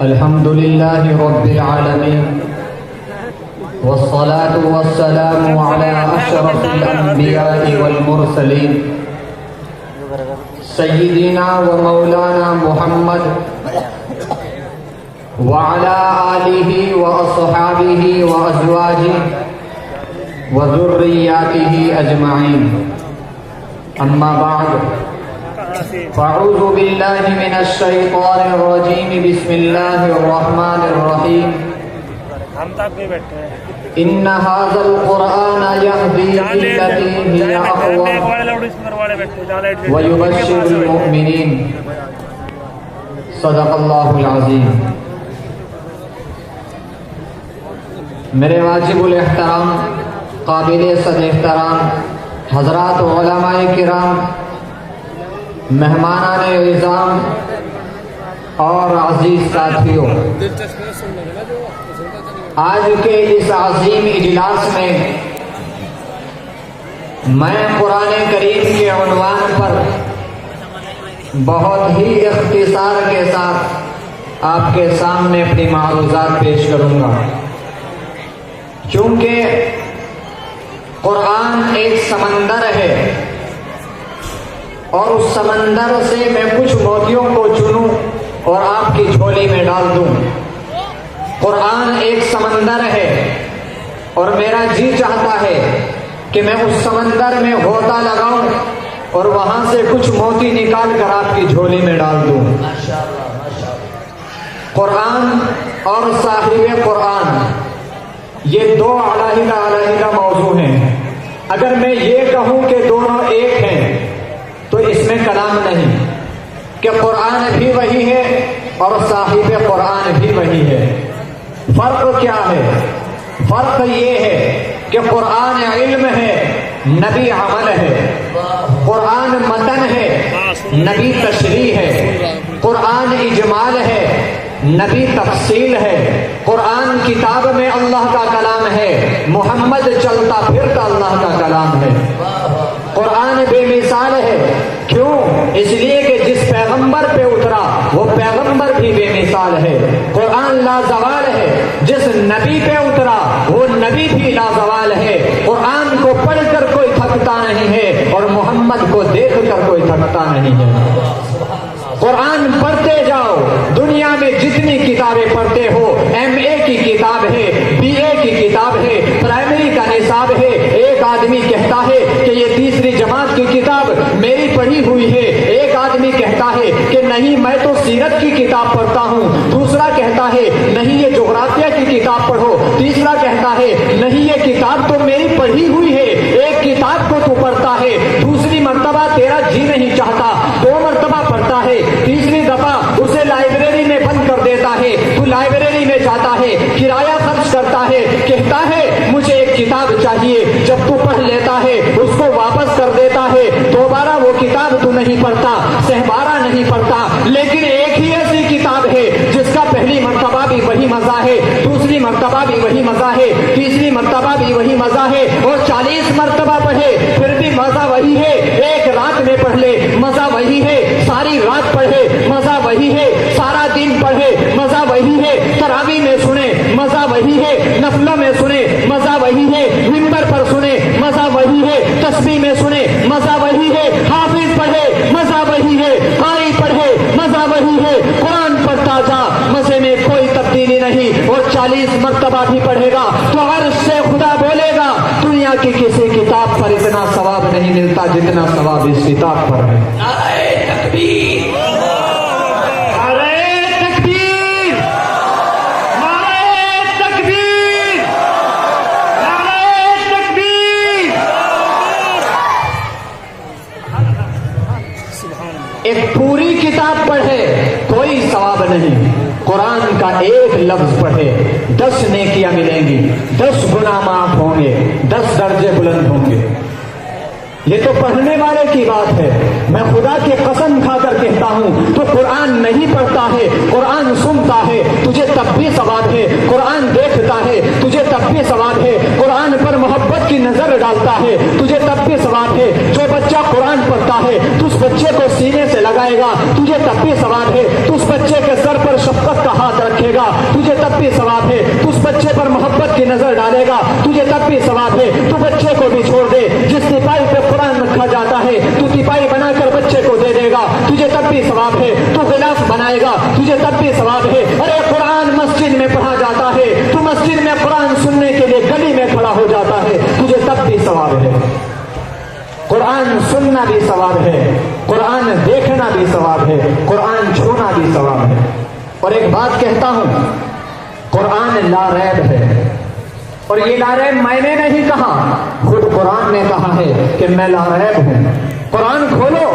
الحمد لله رب العالمين والصلاة والسلام على أشرف الأنبياء والمرسلين سيدنا ومولانا محمد وعلى آله وأصحابه وأزواجه وذرياته أجمعين. أما بعد، فاعوذ بالله من الشیطان الرجیم. بسم اللہ الرحمن الرحیم. ان هذا القرآن يهدي للتي هي اقوم ويبشر المؤمنين. صدق اللہ العظیم. میرے واجب الاحترام قابل صد احترام حضرات علماء کرام، مہمانان اعظام اور عزیز ساتھیوں، آج کے اس عظیم اجلاس میں میں قرآن کریم کے عنوان پر بہت ہی اختصار کے ساتھ آپ کے سامنے اپنی معروضات پیش کروں گا، چونکہ قرآن ایک سمندر ہے اور اس سمندر سے میں کچھ موتیوں کو چنوں اور آپ کی جھولی میں ڈال دوں. قرآن ایک سمندر ہے اور میرا جی چاہتا ہے کہ میں اس سمندر میں غوطہ لگاؤں اور وہاں سے کچھ موتی نکال کر آپ کی جھولی میں ڈال دوں. قرآن اور صاحب قرآن یہ دو علیحدہ موضوع ہیں. اگر میں یہ کہوں کہ دونوں ایک ہیں تو اس میں کلام نہیں، کہ قرآن بھی وہی ہے اور صاحب قرآن بھی وہی ہے. فرق کیا ہے؟ فرق یہ ہے کہ قرآن علم ہے، نبی عمل ہے. قرآن متن ہے، نبی تشریح ہے. قرآن اجمال ہے، نبی تفصیل ہے. قرآن کتاب میں اللہ کا کلام ہے، محمد چلتا پھرتا اللہ کا کلام ہے. قرآن بے مثال ہے. کیوں؟ اس لیے کہ جس پیغمبر پہ اترا وہ پیغمبر بھی بے مثال ہے. قرآن لازوال ہے. جس نبی پہ اترا وہ نبی بھی لازوال ہے. قرآن کو پڑھ کر کوئی تھکتا نہیں ہے اور محمد کو دیکھ کر کوئی تھکتا نہیں ہے. قرآن پڑھتے جاؤ. دنیا میں جتنی کتابیں پڑھتے ہو، MA کی کتاب ہے، BA کی کتاب ہے، پرائمری کا نصاب ہے. ایک آدمی کہتا ہے کہ یہ تیسری جماعت کی کتاب میری پڑھی ہوئی ہے. ایک آدمی کہتا ہے کہ نہیں میں تو سیرت کی کتاب پڑھتا ہوں. دوسرا کہتا ہے نہیں یہ جغرافیہ کی کتاب پڑھو. تیسرا کہتا ہے نہیں یہ کتاب تو میری پڑھی ہوئی ہے. ایک کتاب کو تو پڑھتا ہے، دوسری مرتبہ تیرا جی نہیں چاہتا، 2 مرتبہ پڑھتا ہے، تیسری دفعہ اسے لائبریری میں بند کر دیتا ہے. تو لائبریری میں جاتا ہے، کرایہ خرچ کرتا ہے، کہتا ہے مجھے ایک کتاب چاہیے. جب تو پڑھ لیتا ہے اس کو واپس کر دیتا ہے. دوبارہ وہ کتاب تو نہیں پڑھتا، سہبارہ نہیں پڑھتا. لیکن ایک ہی ایسی کتاب ہے جس کا پہلی مرتبہ بھی وہی مزہ ہے، دوسری مرتبہ بھی وہی مزہ ہے، تیسری مرتبہ بھی وہی مزہ ہے، اور 40 مرتبہ پڑھے پھر بھی مزہ وہی ہے. ایک رات میں پڑھ لے مزہ وہی ہے، ساری رات پڑھے مزہ وہی ہے، سارا دن پڑھے مزہ وہی ہے، تراویح میں سنے مزہ وہی ہے، نفلوں میں سنے مزہ وہی ہے، منبر پر سنے مزہ وہی ہے، تسبیح میں سنے مزہ وہی ہے، حافظ پڑھے مزہ وہی ہے، قاری پڑھے مزہ وہی ہے. قرآن پڑھتا جا، مزے میں کوئی تبدیلی نہیں. اور 40 مرتبہ بھی پڑھے گا تو عرش سے خدا بولے گا دنیا کی کسی کتاب پر اتنا ثواب نہیں ملتا جتنا ثواب اس کتاب پر ہے. نعرہ تکبیر، نعرہ تکبیر، نعرہ تکبیر، نعرہ تکبیر. ایک پوری کتاب پڑھے کوئی ثواب نہیں. قرآن کا ایک لفظ پڑھے 10 نیکیاں ملیں گی، 10 گناہ معاف ہوں گے، 10 درجے بلند ہوں گے. یہ تو پڑھنے والے کی بات ہے. میں خدا کی قسم کھا کر کہتا ہوں تو قرآن نہیں پڑھتا ہے، قرآن سنتا ہے تجھے تب بھی ثواب ہے. قرآن دیکھتا ہے تجھے تب بھی ثواب ہے. قرآن پر محبت کی نظر ڈالتا ہے تجھے تب بھی ثواب ہے. جو بچہ قرآن پڑھتا ہے تو उस बच्चे को सीने से लगाएगा, तुझे तब भी सवाब है। तू उस बच्चे के सर पर शफकत का हाथ रखेगा, तुझे तब भी सवाब है। तू उस बच्चे पर मोहब्बत की नजर डालेगा, तुझे तब भी सवाब है। तू बच्चे को भी छोड़ दे, जिस तिपाई पे कुरान रखा जाता है तू तिपाई बनाकर बच्चे को दे देगा, तुझे तब भी सवाब है। तू गिलास बनाएगा, तुझे तब भी सवाब है। अरे कुरान मस्जिद में पढ़ा जाता है, तू मस्जिद में कुरान सुनने के लिए गली में खड़ा हो जाता है, तुझे तब भी सवाब है। कुरान सुनना भी सवाब है, कुरान देखना भी सवाब है, कुरान छूना भी सवाब है। और एक बात कहता हूं, कुरान लारैब है, और ये लारैब मैंने नहीं कहा, खुद कुरान ने कहा है कि मैं लारैब हूं। कुरान खोलो,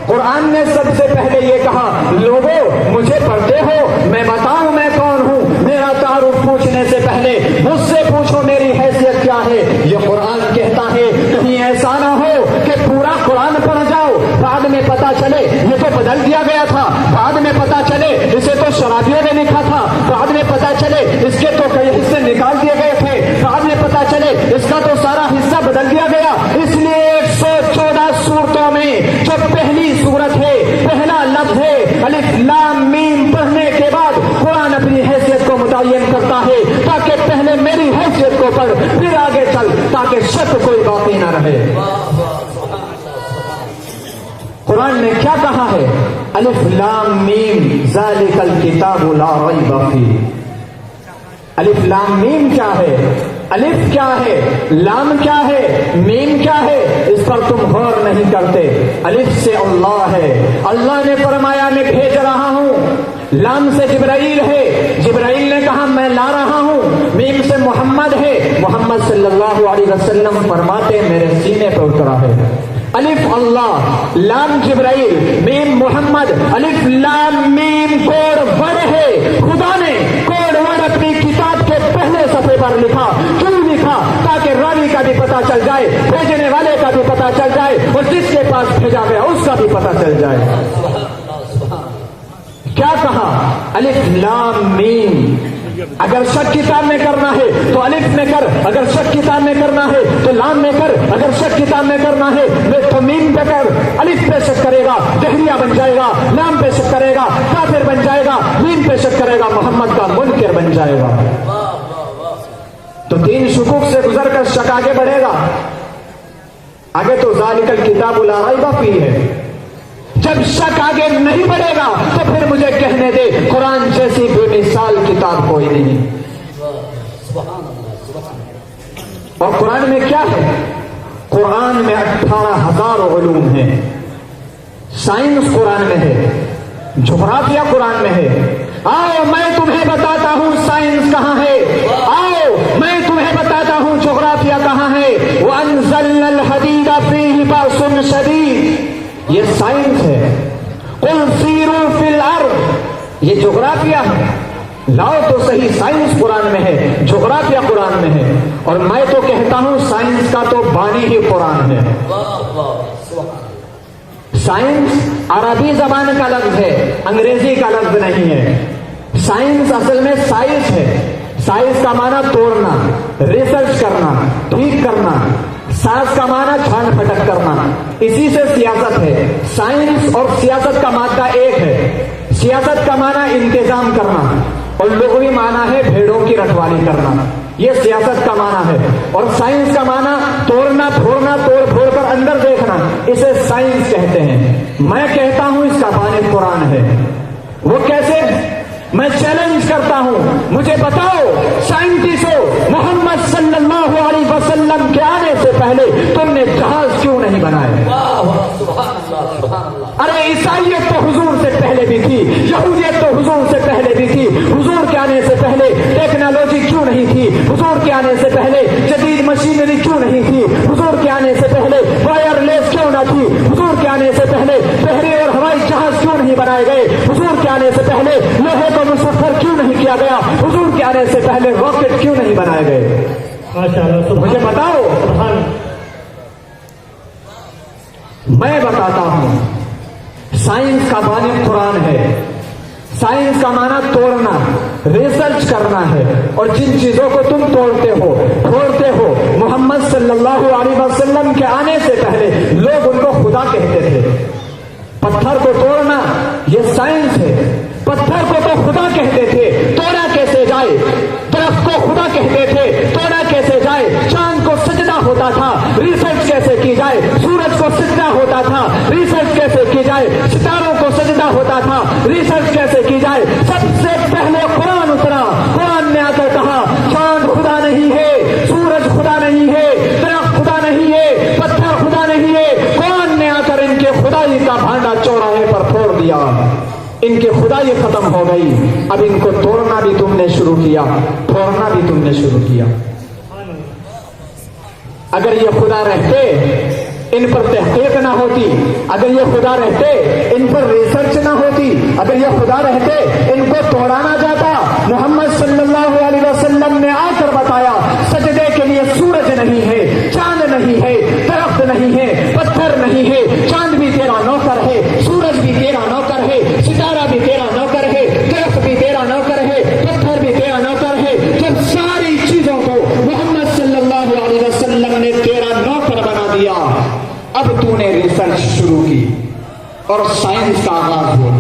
कुरान ने सबसे पहले ये कहा, लोगों मुझे पढ़ते हो, मैं बताऊं मैं कौन हूं। मेरा तारुफ पूछने से पहले मुझसे पूछो मेरी हैसियत क्या है। ये कुरान कहता है, कहीं ऐसा ना हो कि पूरा कुरान पढ़ जाओ, बाद में पता चले ये तो बदल दिया गया था, बाद में पता चले इसे तो शराबियों ने लिखा था, बाद में पता चले इसके तो कई हिस्से निकाल दिए गए थे, बाद में पता चले इसका तो सारा हिस्सा बदल दिया गया। इसलिए 114 सूरतों में जो पहली सूरत है, पहला लफ्ज है अलिफ लाम मीम, पढ़ने के बाद कुरान अपनी हैसियत को मुतय्यन करता है, ताकि पहले मेरी हैसियत को पढ़ फिर आगे चल, ताकि शक कोई बाकी ना रहे। कुरान ने क्या कहा है, अलिफ लाम मीम ज़ालिकल किताबु ला रैब फीह। अलिफ लाम मीम क्या है, अलिफ क्या है, लाम क्या है, मीम क्या है, इस पर तुम गौर नहीं करते। अलिफ से अल्लाह है, अल्लाह ने फरमाया मैं भेज रहा हूं। लाम से जिब्राइल है, जिब्राइल ने कहा मैं ला रहा हूं। मीम से मोहम्मद है, मोहम्मद सल्लल्लाहु अलैहि वसल्लम फरमाते मेरे सीने पर उतरा है। अलिफ अल्लाह, लाम जिब्राइल, मीम मोहम्मद। अलिफ लाम मीम कोड वर्ड है, खुदा ने कोड वर्ड अपनी किताब के पहले सफे पर लिखा। क्यों लिखा, ताकि रावी का भी पता चल जाए, भेजने वाले का भी पता चल जाए, और जिसके पास भेजा गया उसका भी पता चल जाए। क्या कहा, अलिफ लाम मीम। अगर शक किताब में करना है तो अलिफ में कर, अगर शक किताब में करना है तो लाम में कर, अगर शक किताब में करना है तो मीम पे कर। अलिफ पे शक करेगा जहरिया बन जाएगा, लाम पे शक करेगा काफिर बन जाएगा, मीम पे शक करेगा मोहम्मद का मुनकिर बन जाएगा। तो 3 शुकूक से गुजर कर शक आगे बढ़ेगा। आगे तो ज़ालिकल किताबु ला रैब फीह है। जब शक आगे नहीं बढ़ेगा तो फिर मुझे कहने दे कुरान जैसी बेमिसाल किताब कोई नहीं। और कुरान में क्या है, कुरान में 18,000 उलूम है। साइंस कुरान में है, जोग्राफिया कुरान में है। आओ मैं तुम्हें बताता हूं साइंस कहां है, आओ मैं तुम्हें बताता हूं जोग्राफिया कहां है। वअनज़लनल हदीदा फीहि बाअസുन शदीद, ये साइंस है। कुल सीरू फिल अर्द, ये जोग्राफिया है। लाओ तो सही, साइंस कुरान में है, जोग्राफिया कुरान में है। और मैं तो कहता हूं साइंस का तो बानी ही कुरान है। साइंस अरबी जबान का लफ्ज है, अंग्रेजी का लफ्ज नहीं है। साइंस असल में साइंस है। साइंस का माना तोड़ना, रिसर्च करना, ठीक करना। सास का माना छान फटक करना, इसी से सियासत है। साइंस और सियासत का मादा एक है। सियासत का माना इंतजाम करना, और लुग़वी माना है भेड़ों की रखवाली करना। ये सियासत का माना है। और साइंस का माना तोड़ना फोड़ना, तोड़ फोड़ कर अंदर देखना, इसे साइंस कहते हैं। मैं कहता हूं इसका बानी कुरान है। वो कैसे, मैं चैलेंज करता हूं, मुझे बताओ साइंटिस्टों, मोहम्मद सल्लल्लाहु अलैहि वसल्लम के आने से पहले तुमने जहाज क्यों नहीं बनाए? अरे ईसाइयत तो हुजूर से पहले भी थी, यहूदियत तो हुजूर से पहले भी थी। हुजूर के आने से पहले टेक्नोलॉजी क्यों नहीं थी? हुजूर के आने से पहले जदीद मशीनरी क्यों नहीं थी? हुजूर के आने से पहले वायरलेस क्यों ना थी? हुजूर के आने से पहले बहरी और हवाई जहाज क्यों नहीं बनाए गए? हुजूर के आने से पहले लोहे को मुसफ़्फ़र क्यों नहीं किया गया? हुजूर के आने से पहले रॉकेट क्यों नहीं बनाए गए? माशाअल्लाह, मुझे बताओ। मैं बताता हूं, साइंस का बानी कुरान है। साइंस का माना तोड़ना, रिसर्च करना है। और जिन चीजों को तुम तोड़ते हो, फोड़ते हो, मोहम्मद सल्लल्लाहु अलैहि वसल्लम के आने से पहले लोग उनको खुदा कहते थे। पत्थर को तोड़ना ये साइंस है। पत्थर को तो खुदा कहते थे, तोड़ा कैसे जाए। दरख्त को खुदा कहते थे, तोड़ा कैसे जाए। चांद को सजदा होता था, रिसर्च कैसे की जाए। सूरज को सजदा होता था, रिसर्च कैसे की जाए। सितारों को सजदा होता था, रिसर्च कैसे की जाए। सबसे पहले कुरान उतरा, कुरान ने आकर कहा चांद खुदा नहीं है, सूरज खुदा नहीं है, दरख्त खुदा नहीं है, पत्थर खुदा नहीं है। कुरान ने आकर इनके खुदाई का भांडा चौराहे पर फोड़ दिया। इनकी खुदाई खत्म हो गई। अब इनको तोड़ना भी तुमने शुरू किया, फोड़ना भी तुमने शुरू किया। अगर ये खुदा रहते इन पर तहकीक ना होती, अगर ये खुदा रहते इन पर रिसर्च ना होती, अगर ये खुदा रहते इनको तोड़ा ना जाता। मोहम्मद सल्लल्लाहु अलैहि वसल्लम ने आकर बताया सजदे के लिए सूरज नहीं है, चांद नहीं है, दरख्त नहीं है, पत्थर नहीं है। चांद भी तेरा नौकर है, सूरज भी तेरा नौकर है, सितारा भी तेरा नौकर है, दरख्त भी तेरा नौकर है, पत्थर भी तेरा नौकर है। जब सारी चीजों को मोहम्मद सल्लल्लाहु अलैहि वसल्लम ने तेरा नौकर बना दिया, अब तूने रिसर्च शुरू की और साइंस का आगाज हुआ।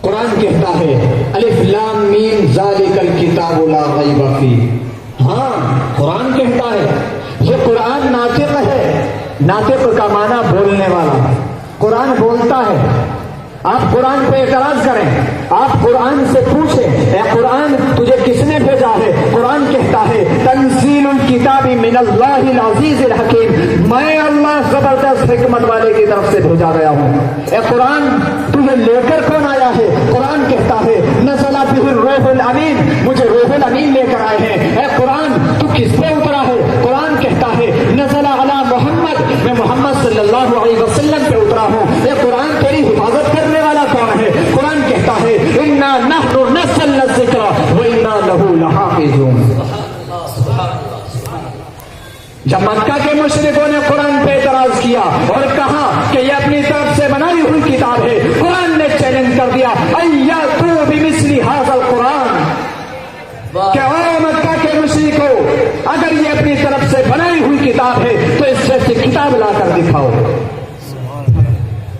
कुरान कहता है अलिफ लाम मीम ज़ालिकल किताबु ला रैब फीह। हाँ, कुरान कहता है ये कुरान नातिक है। नातिक का माना बोलने वाला। कुरान बोलता है। आप कुरान पे एतराज करें, आप कुरान से पूछें ए कुरान तुझे किसने भेजा है। कुरान कहता है तंजीलुल किताबी मिनल्लाहिल अजीजिल हकीम, मैं अल्लाह जबरदस्त हिकमत वाले की तरफ से भेजा गया हूँ। ए कुरान तुझे लेकर कौन आया है। कुरान कहता है नज़ला बिहिर रूहुल अमीन, मुझे रूहुल अमीन लेकर आए हैं। ए कुरान तू किस पे उतरा है। कुरान कहता है नज़ला अला मोहम्मद, मैं मोहम्मद सल्लल्लाहु अलैहि वसल्लम पे उतरा हूँ। ए कुरान तेरी हिफाजत करने वाला कौन है। कुरान कहता है इन्ना नहनु नज़्ज़लना ज़िक्रा व इन्ना लहू लहाफ़िज़ून। जब मक्का के मुशरिकों ने कुरान पे एतराज किया और कहा कि ये अपनी तरफ से बनाई हुई किताब है, कुरान ने चैलेंज कर दिया अय्यातू बिमिस्ली हाज़ल कुरान, कि ओ मक्का के मुशरिकों अगर ये अपनी तरफ से बनाई हुई किताब है तो इस जैसी किताब लाकर दिखाओ।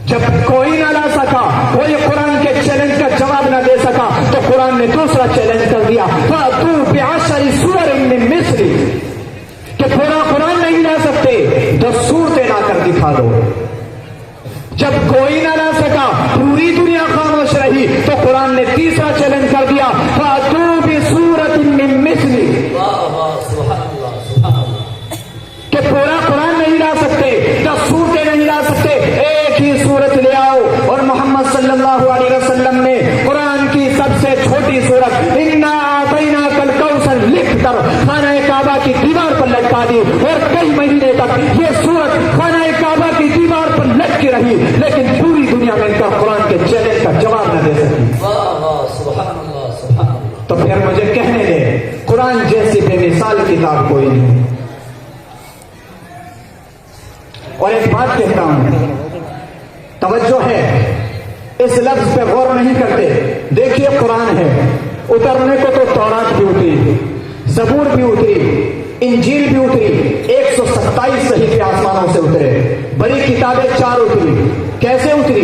जब कोई ना ला सका, कोई कुरान के चैलेंज का जवाब ना दे सका, तो कुरान ने दूसरा चैलेंज कर दिया फ़अतू बिअशरि सूवरिन मिन मिस्ली, कि पूरा कुरान नहीं ला सकते, 10 सूरतें लाकर दिखा दो। जब कोई ना ला सका, पूरी दुनिया खामोश रही, तो कुरान ने तीसरा चैलेंज कर दिया फ़अतू बिसूरतिन मिन मिस्ली, कि पूरा कुरान नहीं ला सकते, 10 सूरतें नहीं ला सकते, एक ही सूरत ले आओ। और मोहम्मद सल्लल्लाहु अलैहि वसल्लम ने कुरान की सबसे छोटी सूरत इन्ना आतैनाकल कौसर लिखकर खाना काबा की दीवार पर लटका दी और कई महीने तक ये सूरत खाना काबा की दीवार पर लटकी रही, लेकिन पूरी दुनिया में इनका कुरान के चैलेंज का जवाब न दे सकी। तो फिर मुझे कहने दे कुरान जैसी बेमिसाल किताब कोई नहीं। और एक बात कहता हूं, तवज्जो है, इस लफ्ज पे गौर नहीं करते। देखिए कुरान है, उतरने को तो तौरात भी उतरी, ज़बूर भी उतरी, इंजील भी उतरी, 127 सहीफे आसमानों से उतरे, बड़ी किताबें 4 उतरी। कैसे उतरी?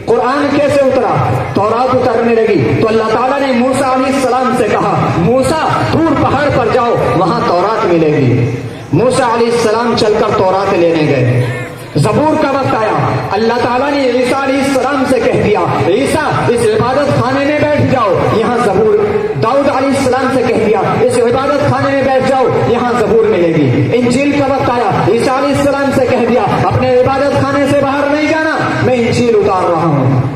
कुरान कैसे उतरा? तौरात उतरने लगी तो अल्लाह ताला ने मूसा अलैहिस्सलाम से कहा मूसा दूर पहाड़ पर जाओ, वहां तौरात मिलेगी। मूसा अलैहिस्सलाम चलकर तौरात लेने गए। ज़बूर का वक्त आया, अल्लाह ताला ने ईसा अलैहिस्सलाम से कह दिया ईसा इस इबादत खाने में बैठ जाओ, यहाँ ज़बूर। दाऊद अलैहिस्सलाम से कह दिया इस इबादत खाने में बैठ जाओ, यहाँ ज़बूर मिलेगी। इंजील का वक्त आया, ईसा अलैहिस्सलाम से कह दिया अपने इबादत खाने से बाहर नहीं जाना, मैं इंजील उतार रहा हूँ।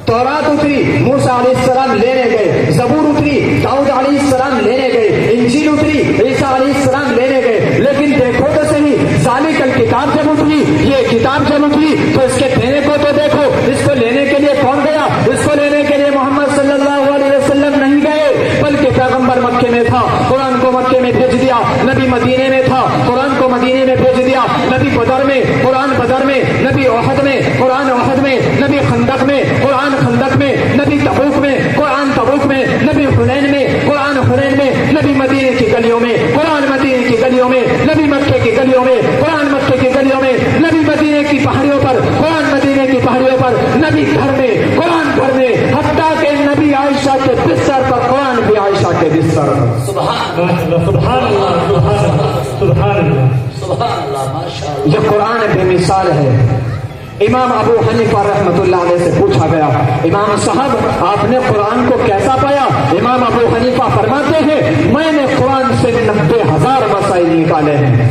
तौरात उतरी, मूसा अलैहिस्सलाम लेने गए। ज़बूर उतरी, दाऊद अलैहिस्सलाम लेने गए। इंजील उतरी, ईसा अलैहिस्सलाम लेने गए। लेकिन देखो तो सही, ज़ालिकल किताब जब उतरी, ये किताब जब उतरी तो इसके देने को तो देखो, इसको लेने के लिए कौन गया? इसको लेने के लिए मोहम्मद सल्लल्लाहु अलैहि वसल्लम नहीं गए, बल्कि पैगंबर मक्के में था, कुरान को मक्के में भेज दिया। नबी मदीने में था, कुरान को मदीने में भेज दिया। नबी बदर में, कुरान बदर में, नबी ओहद में, कुरान ओहद में, नबी खंदक में, कुरान खंदक में, नबी तबूक में, कुरान तबूक में, नबी हुनैन में, कुरान हुनैन में, नबी मदीने की गलियों में, कुरान मदीने की गलियों में, नबी मक्के की गलियों में, कुरान मक्के की गलियों نبی گھر میں قرآن گھر میں، حتیٰ کہ نبی عائشہ کے بستر پر قرآن بھی عائشہ کے بستر پر. سبحان اللہ سبحان اللہ سبحان اللہ سبحان اللہ ماشاء اللہ. یہ قرآن بے مثال ہے. امام ابو حنیفہ رحمۃ اللہ علیہ سے پوچھا گیا، امام صاحب آپ نے قرآن کو کیسا پایا؟ امام ابو حنیفہ فرماتے ہیں میں نے قرآن سے 90,000 مسائل نکالے ہیں.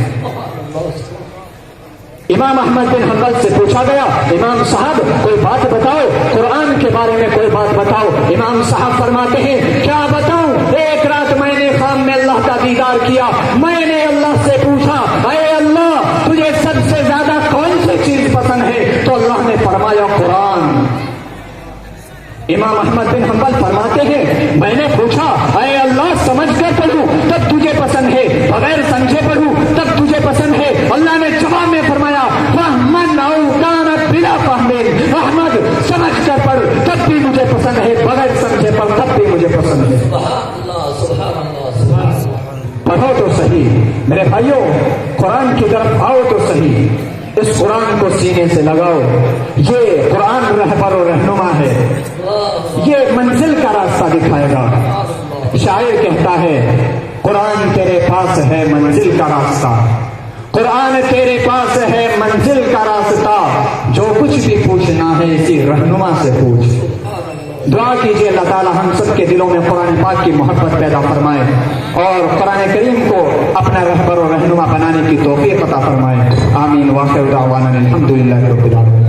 امام احمد بن حنبل سے پوچھا گیا، امام صاحب کوئی بات بتاؤ، قرآن کے بارے میں کوئی بات بتاؤ. امام صاحب فرماتے ہیں کیا بتاؤں؟ ایک رات میں نے خواب میں اللہ کا دیدار کیا. میں نے اللہ سے پوچھا اے اللہ تجھے سب سے زیادہ کون سی چیز پسند ہے؟ تو اللہ نے فرمایا قرآن. امام احمد بن حنبل فرماتے ہیں میں نے پوچھا اے اللہ سمجھ کر پڑھوں تب تجھے پسند ہے، بغیر سمجھے پڑھوں تب تجھے پسند ہے؟ اللہ نے جواب میں فرمایا فہمن او کانت بلا فہمن، احمد سمجھ کر پڑھ تب بھی مجھے پسند ہے، بغیر سمجھے پڑھ تب بھی مجھے پسند ہے. سبحان اللہ سبحان اللہ سبحان اللہ. پڑھو تو صحیح میرے بھائیوں، قرآن کی طرف آؤ تو صحیح، اس قرآن کو سینے سے لگاؤ. یہ قرآن رہبر و رہنما ہے، یہ منزل کا راستہ دکھائے گا. شاعر کہتا ہے قرآن تیرے پاس ہے منزل کا راستہ، قرآن تیرے پاس ہے منزل کا راستہ، جو کچھ بھی پوچھنا ہے اسی رہنما سے پوچھ. دعا کیجیے اللہ تعالی ہم سب کے دلوں میں قرآن پاک کی محبت پیدا فرمائے اور قرآن کریم کو اپنا رہبر و رہنما بنانے کی توفیق عطا فرمائے. آمین. واخر دعوانا الحمدللہ رب العالمین.